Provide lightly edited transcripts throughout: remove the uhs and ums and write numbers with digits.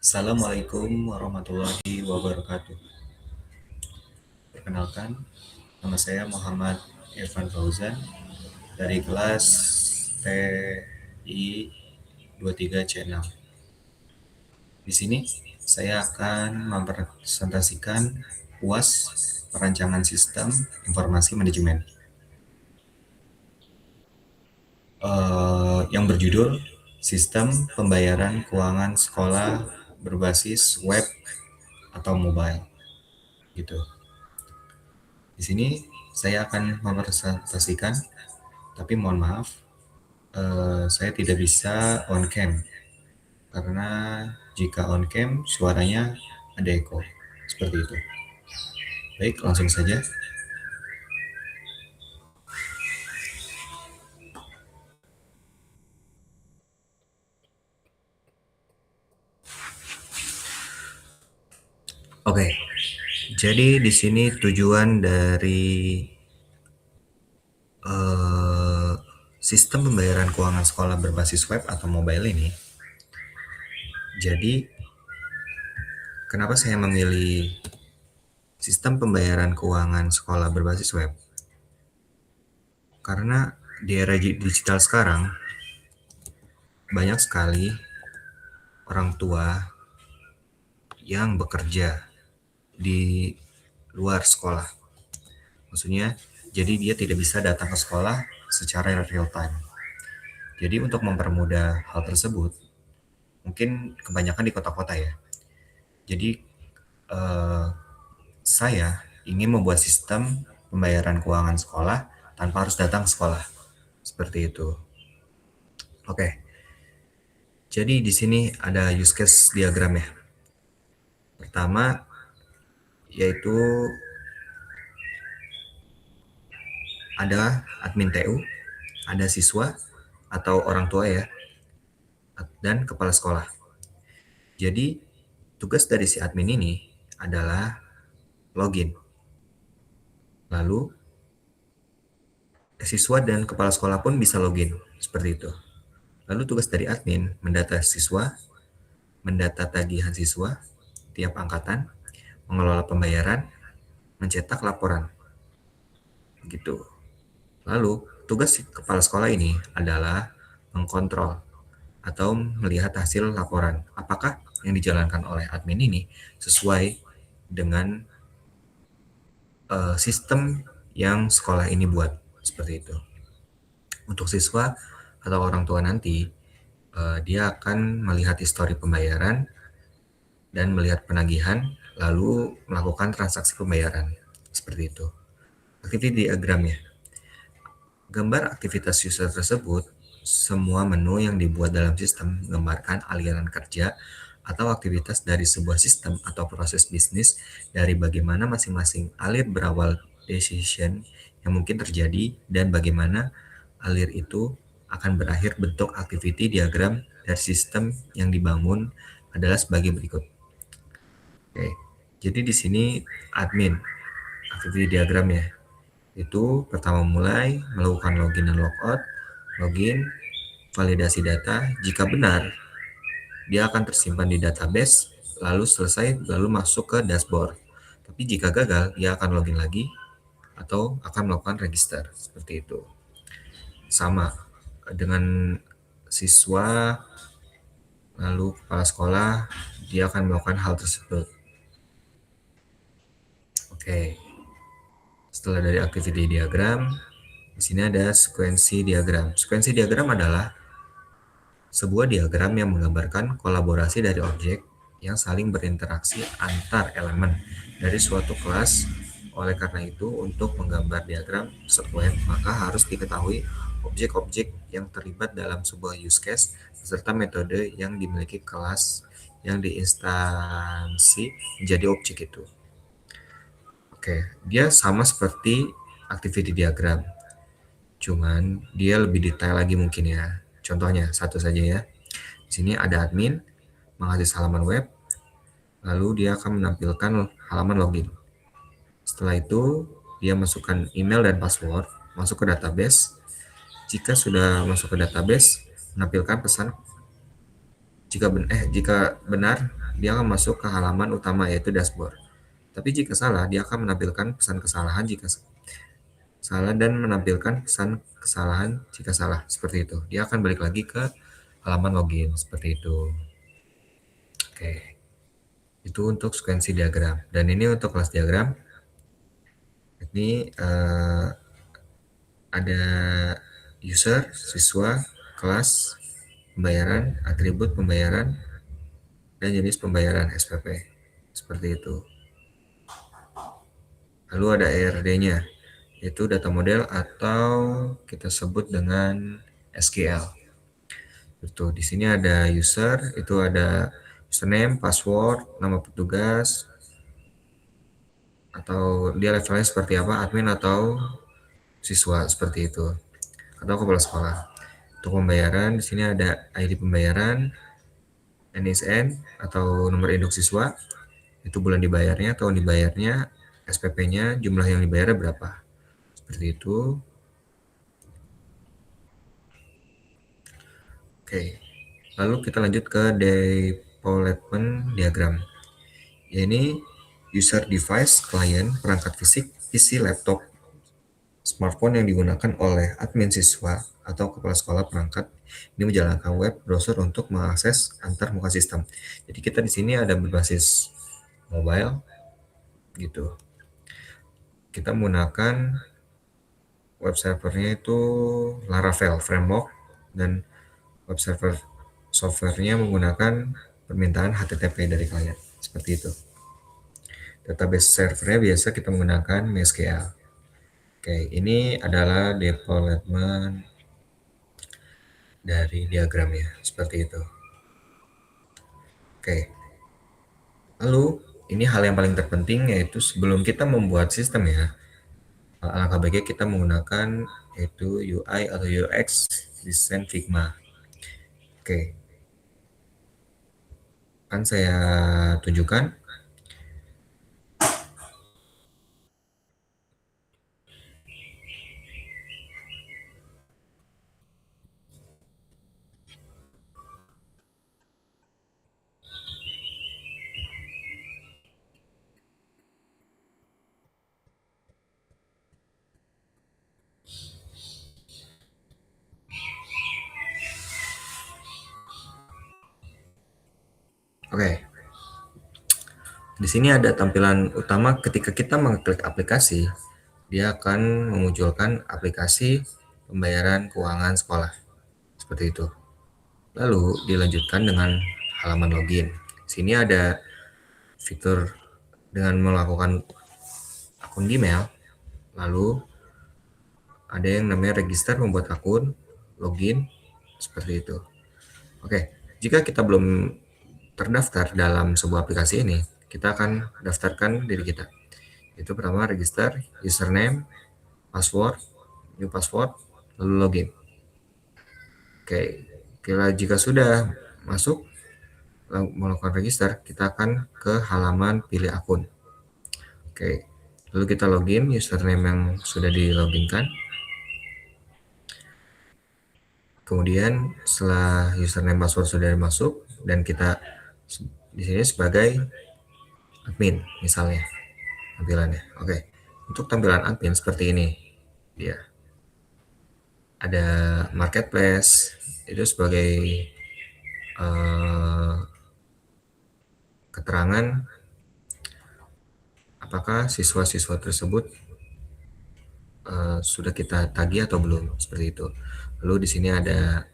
Assalamualaikum warahmatullahi wabarakatuh. Perkenalkan, nama saya Muhammad Irfan Fauzan dari kelas TI 23C6. Di sini saya akan mempresentasikan UAS Perancangan Sistem Informasi Manajemen yang berjudul Sistem Pembayaran Keuangan Sekolah Berbasis Web atau Mobile. Gitu. Di sini saya akan mempresentasikan, tapi mohon maaf, saya tidak bisa on cam karena jika on cam suaranya ada echo seperti itu. Baik, langsung saja. Oke, jadi di sini tujuan dari sistem pembayaran keuangan sekolah berbasis web atau mobile ini. Jadi, kenapa saya memilih sistem pembayaran keuangan sekolah berbasis web? Karena di era digital sekarang, banyak sekali orang tua yang bekerja di luar sekolah. Maksudnya, jadi dia tidak bisa datang ke sekolah secara real time. Jadi untuk mempermudah hal tersebut, mungkin kebanyakan di kota-kota ya. Jadi saya ingin membuat sistem pembayaran keuangan sekolah tanpa harus datang ke sekolah. Seperti itu. Oke. Jadi di sini ada use case diagram ya. Pertama yaitu ada admin TU, ada siswa atau orang tua ya, dan kepala sekolah. Jadi tugas dari si admin ini adalah login. Lalu siswa dan kepala sekolah pun bisa login, seperti itu. Lalu tugas dari admin mendata siswa, mendata tagihan siswa tiap angkatan, mengelola pembayaran, mencetak laporan. Gitu. Lalu tugas kepala sekolah ini adalah mengkontrol atau melihat hasil laporan. Apakah yang dijalankan oleh admin ini sesuai dengan sistem yang sekolah ini buat, seperti itu. Untuk siswa atau orang tua nanti, dia akan melihat histori pembayaran dan melihat penagihan, lalu melakukan transaksi pembayaran, seperti itu. Activity diagramnya. Gambar aktivitas user tersebut, semua menu yang dibuat dalam sistem menggambarkan aliran kerja atau aktivitas dari sebuah sistem atau proses bisnis dari bagaimana masing-masing alir berawal decision yang mungkin terjadi dan bagaimana alir itu akan berakhir. Bentuk activity diagram dari sistem yang dibangun adalah sebagai berikut. Oke, jadi di sini admin activity diagram ya. Itu pertama mulai melakukan login dan logout, login, validasi data. Jika benar, dia akan tersimpan di database, lalu selesai, lalu masuk ke dashboard. Tapi jika gagal, dia akan login lagi atau akan melakukan register, seperti itu. Sama dengan siswa, lalu kepala sekolah, dia akan melakukan hal tersebut. Oke. Setelah dari activity diagram, di sini ada sekuensi diagram. Sekuensi diagram adalah sebuah diagram yang menggambarkan kolaborasi dari objek yang saling berinteraksi antar elemen dari suatu kelas. Oleh karena itu, untuk menggambar diagram sekuen, maka harus diketahui objek-objek yang terlibat dalam sebuah use case beserta metode yang dimiliki kelas yang diinstansi menjadi objek itu. Oke, dia sama seperti activity diagram. Cuman dia lebih detail lagi mungkin ya. Contohnya satu saja ya. Di sini ada admin mengakses halaman web, lalu dia akan menampilkan halaman login. Setelah itu, dia masukkan email dan password, masuk ke database. Jika sudah masuk ke database, menampilkan pesan Jika benar, dia akan masuk ke halaman utama yaitu dashboard. Tapi jika salah, dia akan menampilkan pesan kesalahan jika salah dan menampilkan pesan kesalahan jika salah. Seperti itu. Dia akan balik lagi ke halaman login seperti itu. Oke. Itu untuk sekuensi diagram. Dan ini untuk kelas diagram. Ini ada user, siswa, kelas, pembayaran, atribut pembayaran, dan jenis pembayaran SPP. Seperti itu. Lalu ada ERD-nya, yaitu data model atau kita sebut dengan SQL. Itu di sini ada user, itu ada username, password, nama petugas, atau dia levelnya seperti apa, admin atau siswa seperti itu, atau kepala sekolah. Untuk pembayaran di sini ada ID pembayaran, NISN atau nomor induk siswa, itu bulan dibayarnya, tahun dibayarnya, SPP-nya, jumlah yang dibayar berapa. Seperti itu. Oke. Lalu kita lanjut ke development diagram. Ini user device, client, perangkat fisik, PC, laptop, smartphone yang digunakan oleh admin siswa atau kepala sekolah perangkat ini menjalankan web browser untuk mengakses antar muka sistem. Jadi kita di sini ada berbasis mobile gitu. Kita menggunakan web servernya itu Laravel framework dan web server softwarenya menggunakan permintaan HTTP dari klien. Seperti itu. Database servernya biasa kita menggunakan MySQL. Oke, ini adalah development dari diagramnya, seperti itu. Oke, lalu ini hal yang paling terpenting yaitu sebelum kita membuat sistem ya, alangkah baiknya kita menggunakan yaitu UI atau UX Design Figma. Oke, akan saya tunjukkan. Oke, di sini ada tampilan utama ketika kita mengklik aplikasi, dia akan memunculkan aplikasi pembayaran keuangan sekolah. Seperti itu. Lalu dilanjutkan dengan halaman login. Di sini ada fitur dengan melakukan akun Gmail, lalu ada yang namanya register membuat akun, login, seperti itu. Oke, jika kita belum terdaftar dalam sebuah aplikasi ini, kita akan daftarkan diri kita. Itu pertama register, username, password, new password, lalu login. Oke, jika sudah masuk melakukan register, kita akan ke halaman pilih akun. Oke, lalu kita login username yang sudah diloginkan. Kemudian setelah username password sudah masuk dan kita di sini sebagai admin misalnya tampilannya. Oke, untuk tampilan admin seperti ini dia. Ada marketplace itu sebagai keterangan apakah siswa-siswa tersebut sudah kita tagih atau belum seperti itu. Lalu di sini ada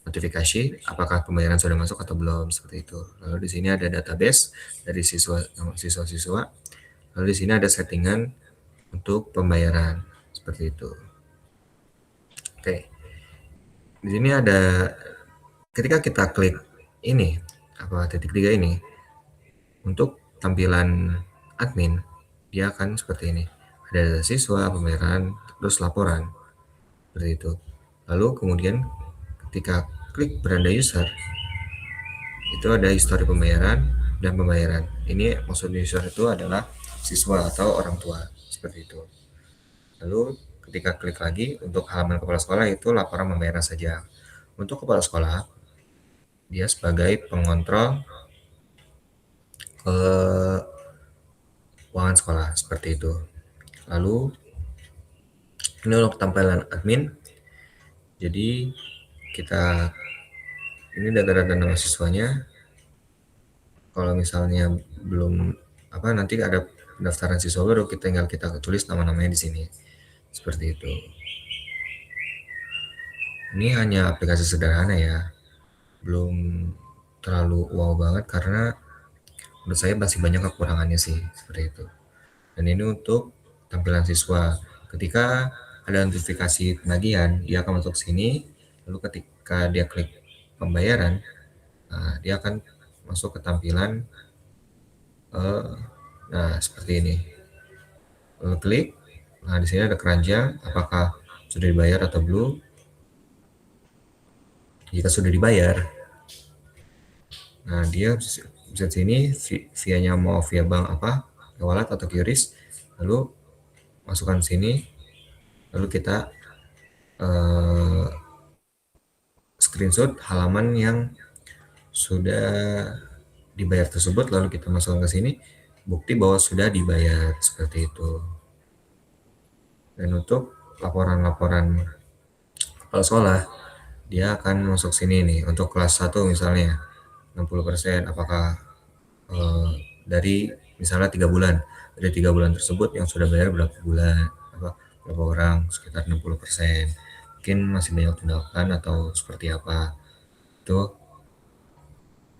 notifikasi apakah pembayaran sudah masuk atau belum seperti itu. Lalu di sini ada database dari siswa-siswa. Lalu di sini ada settingan untuk pembayaran seperti itu. Oke. Di sini ada ketika kita klik ini titik 3 ini untuk tampilan admin dia akan seperti ini. Ada siswa, pembayaran, terus laporan seperti itu. Lalu kemudian ketika klik beranda user itu ada histori pembayaran dan pembayaran. Ini maksud user itu adalah siswa atau orang tua seperti itu. Lalu ketika klik lagi untuk halaman kepala sekolah itu laporan pembayaran saja. Untuk kepala sekolah Dia sebagai pengontrol keuangan sekolah seperti itu. Lalu ini untuk tampilan admin. Jadi kita ini data-data nama siswanya. Kalau misalnya belum apa nanti ada pendaftaran siswa baru, kita tinggal kita tulis nama-namanya di sini. Seperti itu. Ini hanya aplikasi sederhana ya. Belum terlalu wow banget karena menurut saya masih banyak kekurangannya sih seperti itu. Dan ini untuk tampilan siswa. Ketika ada notifikasi penagihan, dia akan masuk sini. Lalu ketika dia klik pembayaran, nah, dia akan masuk ke tampilan nah seperti ini. Lalu klik. Nah, di sini ada keranjang apakah sudah dibayar atau belum. Jika sudah dibayar, nah dia bisa sini via mau via bank apa, e-wallet atau QRIS, lalu masukkan sini, lalu kita screenshot halaman yang sudah dibayar tersebut, lalu kita masukkan ke sini bukti bahwa sudah dibayar seperti itu. Dan untuk laporan-laporan kepala sekolah, dia akan masuk sini nih untuk kelas 1 misalnya 60%, apakah dari misalnya 3 bulan, dari 3 bulan tersebut yang sudah bayar berapa bulan, berapa orang, sekitar 60%. Mungkin masih banyak tunggakan atau seperti apa, itu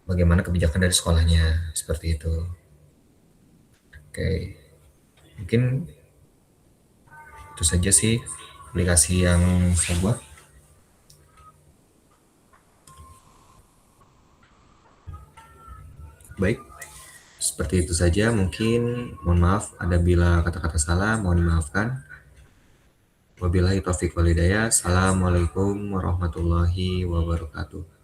bagaimana kebijakan dari sekolahnya seperti itu. Oke, mungkin itu saja sih aplikasi yang saya buat. Baik, seperti itu saja. Mungkin mohon maaf ada bila kata-kata salah, mohon dimaafkan. Wabillahi taufiq walhidayah. Assalamualaikum warahmatullahi wabarakatuh.